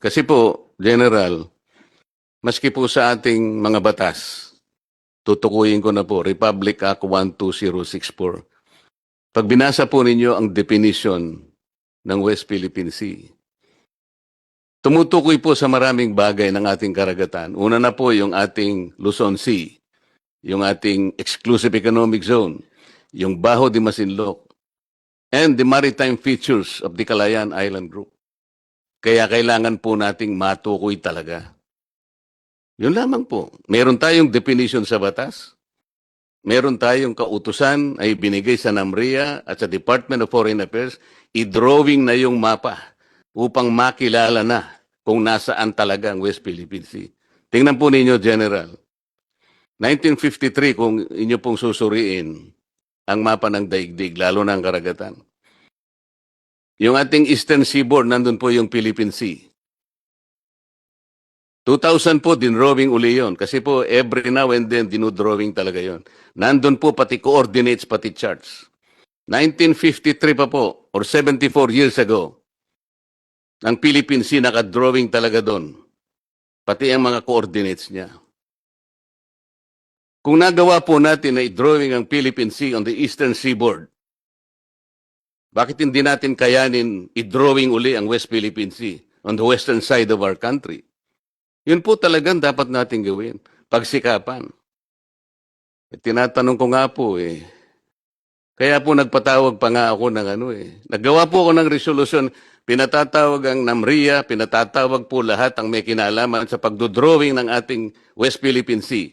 Kasi po, General, maski po sa ating mga batas, tutukuyin ko na po, Republic Act 12064. Pag binasa po ninyo ang definition ng West Philippine Sea, tumutukoy po sa maraming bagay ng ating karagatan. Una na po yung ating Luzon Sea, yung ating exclusive economic zone, yung Baho de Masinloc, and the maritime features of the Calayan Island Group. Kaya kailangan po nating matukoy talaga. Yun lamang po. Meron tayong definition sa batas. Meron tayong kautusan ay binigay sa NAMRIA at sa Department of Foreign Affairs. I-drawing na yung mapa upang makilala na kung nasaan talaga ang West Philippine Sea. Tingnan po ninyo, General. 1953, kung inyo pong susuriin ang mapa ng daigdig, lalo na ang karagatan. Yung ating Eastern Seaboard, nandun po yung Philippine Sea. 2000 po, dinrawing uli yun. Kasi po, every now and then, dinudrawing talaga yun. Nandun po pati coordinates, pati charts. 1953 pa po, or 74 years ago, ang Philippine Sea nakadrawing talaga doon. Pati ang mga coordinates niya. Kung nagawa po natin na i-drawing ang Philippine Sea on the Eastern Seaboard, bakit hindi natin kayanin i-drawing uli ang West Philippine Sea on the western side of our country? Yun po talagang dapat natin gawin. Pagsikapan. Tinatanong ko nga po kaya po nagpatawag pa nga ako ng Naggawa po ako ng resolution, pinatatawag ang NAMRIA, pinatatawag po lahat ang may kinalaman sa pagdodrawing ng ating West Philippine Sea.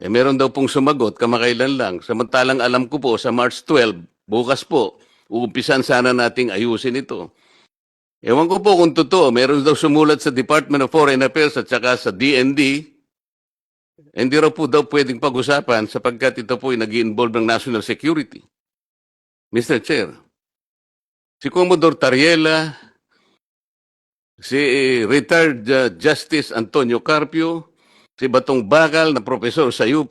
Meron daw pong sumagot, kamakailan lang. Samantalang alam ko po, sa March 12, bukas po, uumpisan sana nating ayusin ito. Ewan ko po kung totoo, meron daw sumulat sa Department of Foreign Affairs at saka sa DND, hindi raw po daw pwedeng pag-usapan sapagkat ito po ay nag-involve ng national security. Mr. Chair, si Commodore Tariela, si retired Justice Antonio Carpio, si Batong Bakal na professor sa UP,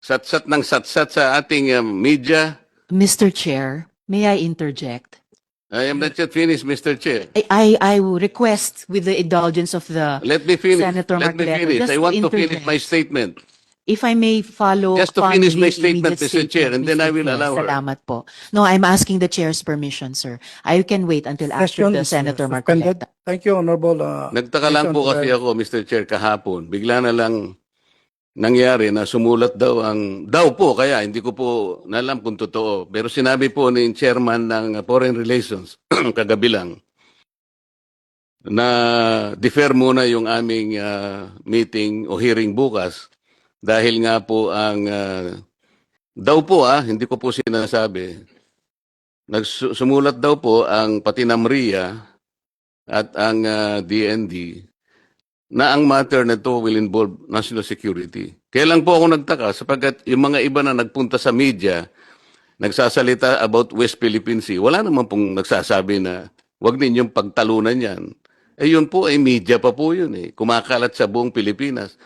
satsat ng satsat sa ating media. Mr. Chair, may I interject? I am not yet finished, Mr. Chair. I will request with the indulgence of the Let me finish. Senator Let me Marcoleta, finish. just I want to finish interject. my statement. If I may follow Just to upon finish the my statement, immediate Mr. Chair, and then I Mr. will Chair. allow her. Salamat po. No, I'm asking the chair's permission, sir. I can wait until after Session the is Senator suspended. Marcoleta. Thank you, Honorable. Nagtaka lang po kasi ako, Mr. Chair, kahapon. Bigla na lang nangyari na sumulat daw po, kaya hindi ko po nalam kung totoo. Pero sinabi po ni Chairman ng Foreign Relations, kagabi lang, na defer muna yung aming meeting o hearing bukas dahil nga po ang daw po hindi ko po sinasabi, sumulat daw po ang pati NAMRIA at ang DND na ang matter na ito will involve national security. Kaya lang po ako nagtaka sapagkat yung mga iba na nagpunta sa media, nagsasalita about West Philippine Sea, wala naman pong nagsasabi na wag ninyong pagtalunan yan. Yun po ay media pa po yun kumakalat sa buong Pilipinas.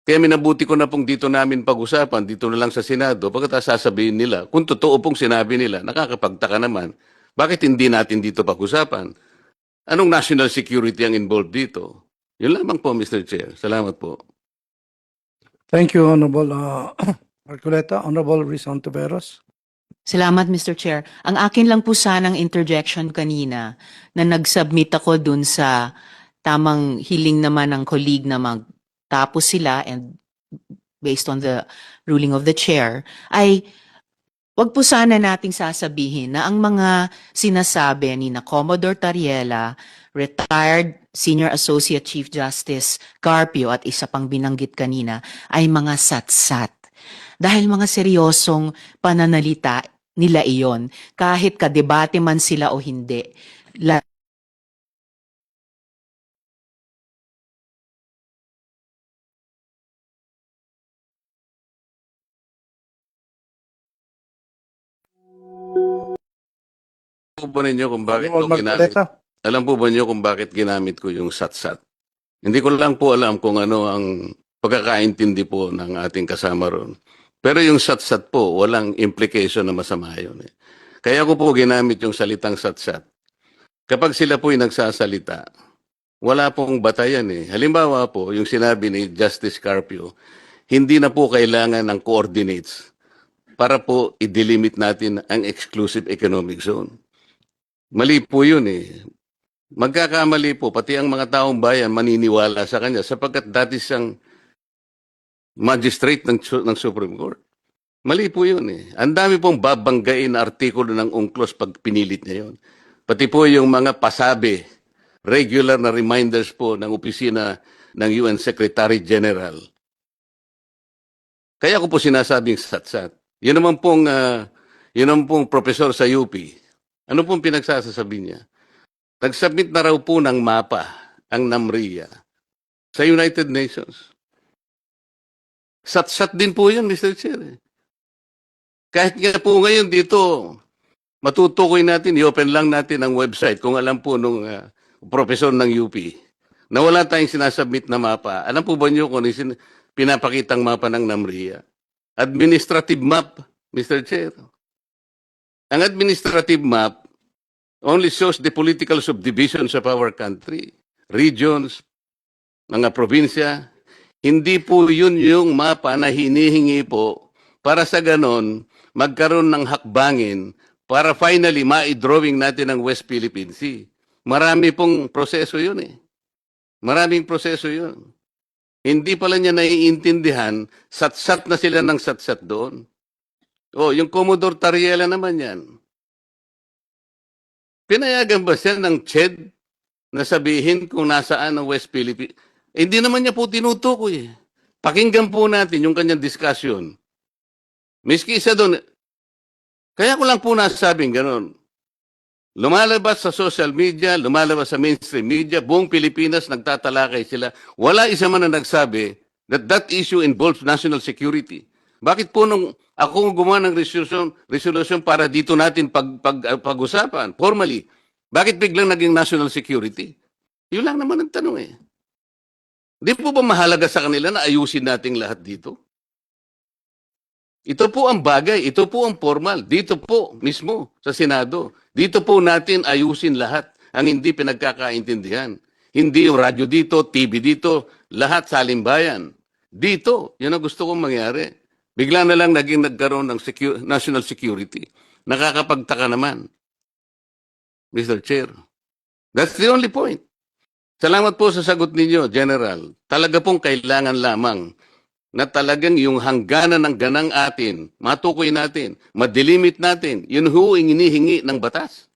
Kaya minabuti ko na pong dito namin pag-usapan, dito na lang sa Senado, pagkatapos sasabihin nila, kung totoo pong sinabi nila, nakakapagtaka naman, bakit hindi natin dito pag-usapan? Anong national security ang involved dito? Yun lamang po, Mr. Chair. Salamat po. Thank you, Honorable Marcoleta. Honorable Rizon Tiveros. Salamat, Mr. Chair. Ang akin lang po sanang interjection kanina na nag-submit ako dun sa tamang hiling naman ng colleague na magtapos sila and based on the ruling of the chair, ay wag po sana nating sasabihin na ang mga sinasabi ni na Commodore Tariela, retired Senior Associate Chief Justice Carpio at isa pang binanggit kanina ay mga satsat. Dahil mga seryosong pananalita nila iyon, kahit kadebate man sila o hindi. Alam po ba ninyo kung bakit Honorable ko ginamit? Marcoleta. Alam po ba niyo kung bakit ginamit ko yung satsat? Hindi ko lang po alam kung ano ang pagkakaintindi po ng ating kasama ron. Pero yung satsat po, walang implication na masama yun. Kaya ko po ginamit yung salitang satsat. kapag sila po'y nagsasalita, wala pong batayan eh. Halimbawa po, yung sinabi ni Justice Carpio, hindi na po kailangan ng coordinates para po i-delimit natin ang exclusive economic zone. Mali po yun eh. Magkakamali po, pati ang mga taong bayan maniniwala sa kanya sapagkat dati siyang magistrate ng Supreme Court. Mali po yun eh. Ang dami pong babanggain na artikulo ng UNCLOS pag pinilit niya yun. Pati po yung mga pasabi, regular na reminders po ng opisina ng UN Secretary General. Kaya ko po sinasabing satsat. Yun naman pong professor sa UP. Ano pong pinagsasasabi niya? Nag-submit na raw po ng mapa ang NAMRIA sa United Nations. Satsat din po yun, Mr. Chair. Kahit nga po ngayon dito, matutukoy natin, i-open lang natin ang website kung alam po nung professor ng UP na wala tayong sinasubmit na mapa. Alam po ba niyo kung ano pinapakitang mapa ng NAMRIA? Administrative map, Mr. Chair. Ang administrative map only shows the political subdivisions of our country, regions, mga probinsya. Hindi po yun yung mapa na hinihingi po para sa ganon magkaroon ng hakbangin para finally ma-drawing natin ang West Philippine Sea. Marami pong proseso yun eh. Maraming proseso yun. Hindi pala niya naiintindihan, satsat na sila ng satsat doon. Oh, yung Commodore Tariela naman yan. Pinayagan ba siya ng CHED na sabihin kung nasaan ang West Philippines? Hindi naman niya po tinutukoy. Pakinggan po natin yung kanyang discussion. Miski isa doon, kaya ko lang po nasabing gano'n. Lumalabas sa social media, lumalabas sa mainstream media, buong Pilipinas nagtatalakay sila. Wala isa man na nagsabi that that issue involves national security. Bakit po nung ako gumawa ng resolution para dito natin pag-usapan, formally, bakit biglang naging national security? Yun lang naman ang tanong eh. Di po ba mahalaga sa kanila na ayusin natin lahat dito? Ito po ang bagay, ito po ang formal. Dito po mismo sa Senado. Dito po natin ayusin lahat ang hindi pinagkakaintindihan. Hindi yung radyo dito, TV dito, lahat sa alimbayan. Dito, yun ang gusto kong mangyari. Bigla na lang nagkaroon ng national security. Nakakapagtaka naman, Mr. Chair. That's the only point. Salamat po sa sagot ninyo, General. Talaga pong kailangan lamang na talagang yung hangganan ng ganang atin, matukoy natin, madelimit natin, yun ho ang inihingi ng batas.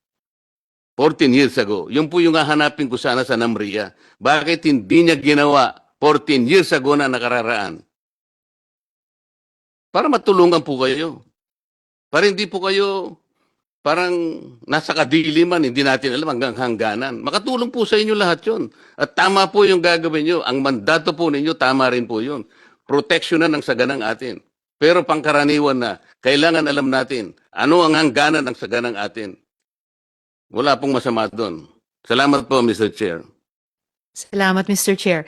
14 years ago. Yun po yung hahanapin ko sana sa NAMRIA. Bakit hindi niya ginawa 14 years ago na nakararaan? Para matulungan po kayo. Para hindi po kayo parang nasa kadiliman, hindi natin alam hanggang hangganan. Makatulong po sa inyo lahat yun. At tama po yung gagawin nyo. Ang mandato po ninyo, tama rin po yun. Protection na ng saganang atin. Pero pangkaraniwan na, kailangan alam natin ano ang hangganan ng saganang atin. Wala pong masama doon. Salamat po, Mr. Chair. Salamat, Mr. Chair.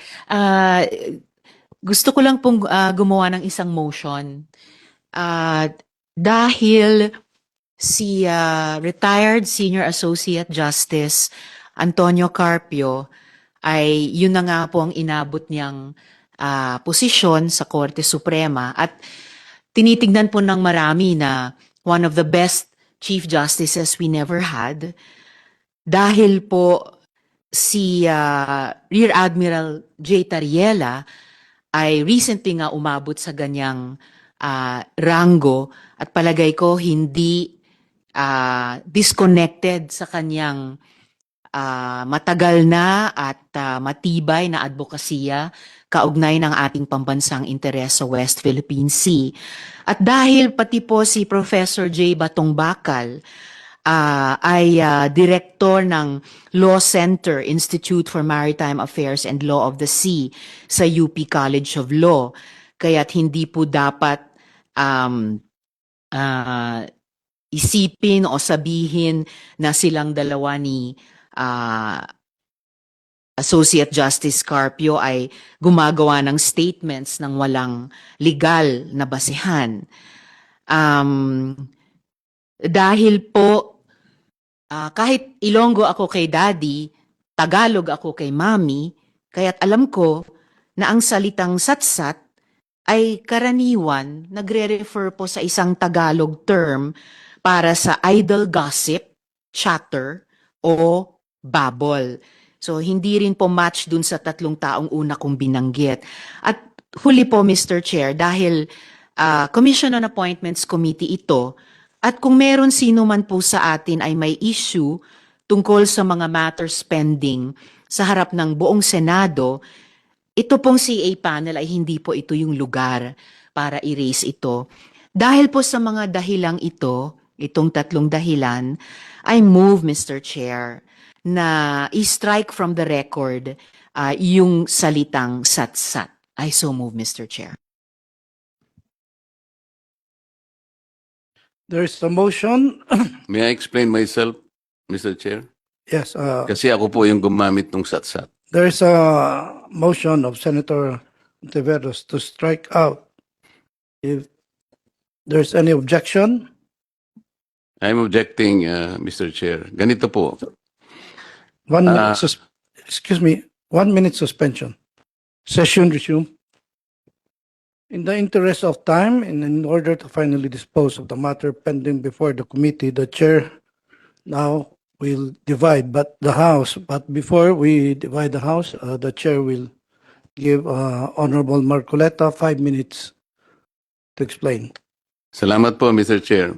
Gusto ko lang pong gumawa ng isang motion. Dahil si retired Senior Associate Justice Antonio Carpio ay yun na nga po ang inabot niyang posisyon sa Korte Suprema at tinitignan po ng marami na one of the best Chief Justices we never had dahil po si Rear Admiral J. Tariela ay recently nga umabot sa ganyang rango at palagay ko hindi disconnected sa kanyang matagal na at matibay na advokasya kaugnay ng ating pambansang interes sa West Philippine Sea. At dahil pati po si Professor J. Batong Bakal ay director ng Law Center Institute for Maritime Affairs and Law of the Sea sa UP College of Law. Kaya't hindi po dapat isipin o sabihin na silang dalawa ni Associate Justice Carpio ay gumagawa ng statements ng walang legal na basehan. Dahil po kahit Ilonggo ako kay daddy, Tagalog ako kay mommy, kaya't alam ko na ang salitang satsat ay karaniwan nagre-refer po sa isang Tagalog term para sa idle gossip, chatter, o babble. So, hindi rin po match dun sa 3 taong una kong binanggit. At huli po, Mr. Chair, dahil Commission on Appointments Committee ito, at kung meron sino man po sa atin ay may issue tungkol sa mga matters pending sa harap ng buong Senado, ito pong CA panel ay hindi po ito yung lugar para i-raise ito. Dahil po sa mga dahilang ito, itong 3 dahilan, I move, Mr. Chair, na i-strike from the record yung salitang satsat. I so move, Mr. Chair. There is a motion. May I explain myself, Mr. Chair? Yes, Kasi ako po yung gumamit ng satsat. there is a motion of Senator Ontiveros to strike out. If there's any objection, I'm objecting, Mr. Chair. Ganito po. 1 minute, excuse me, 1 minute suspension. Session resume. In the interest of time and in order to finally dispose of the matter pending before the committee, the chair now will divide the House. But before we divide the House, the chair will give Honorable Marcoleta 5 minutes to explain. Salamat po, Mr. Chair.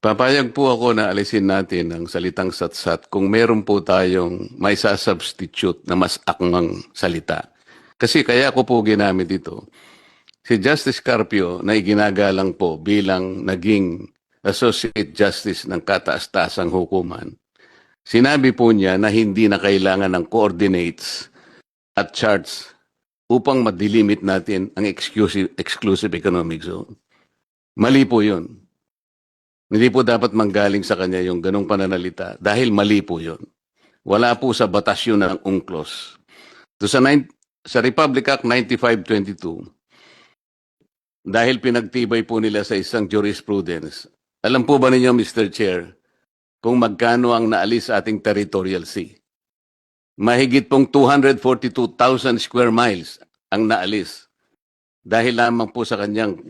Papayag po ako na alisin natin ang salitang satsat kung meron po tayong may substitute na mas akmang salita. Kasi kaya ko po ginamit ito. Si Justice Carpio na iginagalang po bilang naging Associate Justice ng kataas-taasang hukuman. Sinabi po niya na hindi na kailangan ng coordinates at charts upang madilimit natin ang exclusive economic zone. Mali po yun. Hindi po dapat manggaling sa kanya yung ganong pananalita dahil mali po yun. Wala po sa batas yun ng UNCLOS. Sa Republic Act 9522, dahil pinagtibay po nila sa isang jurisprudence, alam po ba ninyo, Mr. Chair, kung magkano ang naalis sa ating territorial sea? Mahigit pong 242,000 square miles ang naalis. Dahil lamang po sa kanyang,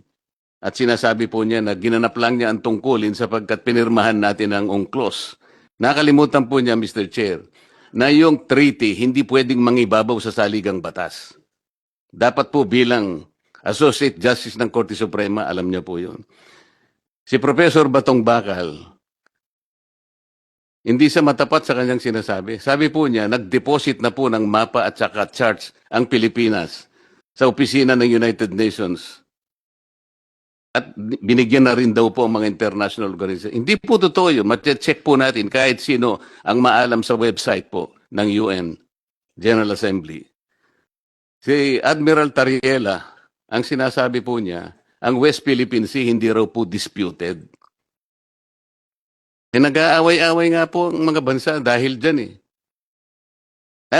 at sinasabi po niya na ginanap lang niya ang tungkulin sapagkat pinirmahan natin ang UNCLOS. Nakalimutan po niya, Mr. Chair, na yung treaty hindi pwedeng mangibabaw sa saligang batas. Dapat po bilang Associate Justice ng Korte Suprema, alam niya po yun. Si Professor Batong Bakal, hindi siya matapat sa kanyang sinasabi. Sabi po niya, nag-deposit na po ng mapa at saka charts ang Pilipinas sa opisina ng United Nations. At binigyan na rin daw po ang mga international organization. Hindi po totoo yun. Check po natin kahit sino ang maalam sa website po ng UN General Assembly. Si Admiral Tariela, ang sinasabi po niya, ang West Philippine Sea hindi raw po disputed. Nag-aaway-away nga po ang mga bansa dahil dyan eh.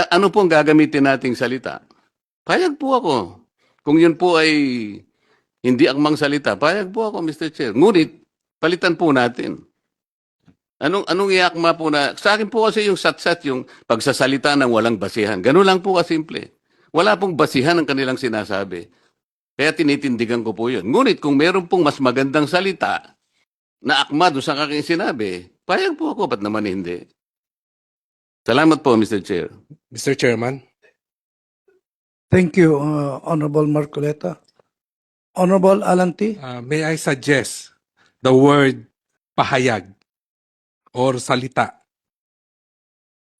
Ano po ang gagamitin nating salita? Payag po ako. Kung yun po ay hindi akmang salita, payag po ako, Mr. Chair. Ngunit, palitan po natin. Anong iakma po na, sa akin po kasi yung satsat, yung pagsasalita ng walang basihan. Ganun lang po kasimple. Wala pong basihan ang kanilang sinasabi. Kaya tinitindigan ko po yun. Ngunit kung meron pong mas magandang salita na akma doon sa aking sinabi, payag po ako, ba't naman hindi? Salamat po, Mr. Chair. Mr. Chairman, Thank you, Honorable Marcoleta. Honorable Alan T. may I suggest the word pahayag or salita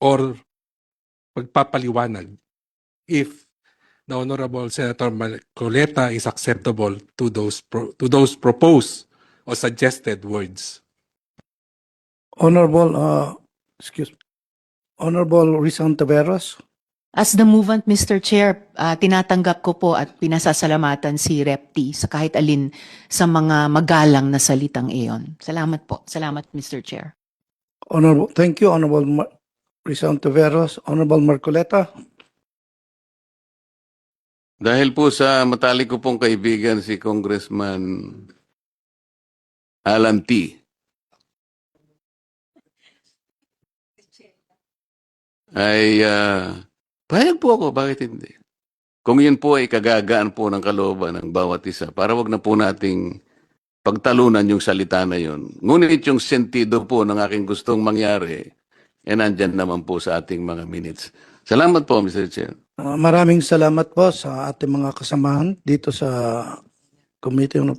or pagpapaliwanag if the Honorable Senator Marcoleta is acceptable to those proposed or suggested words. Honorable, Honorable Rizal Taveras. As the movant, Mr. Chair, tinatanggap ko po at pinasasalamatan si Rep. T sa kahit alin sa mga magalang na salitang iyon. Salamat po. Salamat, Mr. Chair. Honorable, thank you, Honorable Rizal Taveras. Honorable Marcoleta. Dahil po sa matalik ko pong kaibigan si Congressman Alan T. ay payag po ako, bakit hindi? Kung yun po ay kagagaan po ng kalooban ng bawat isa, para wag na po nating pagtalunan yung salita na yun. Ngunit yung sentido po ng aking gustong mangyari, nandyan naman po sa ating mga minutes. Salamat po, Mr. Chair. Maraming salamat po sa ating mga kasamahan dito sa Committee on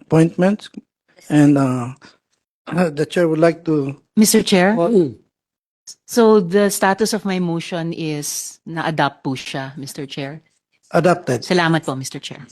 Appointments. And the chair would like to... Mr. Chair, so the status of my motion is na-adopt po siya, Mr. Chair. Adopted. Salamat po, Mr. Chair.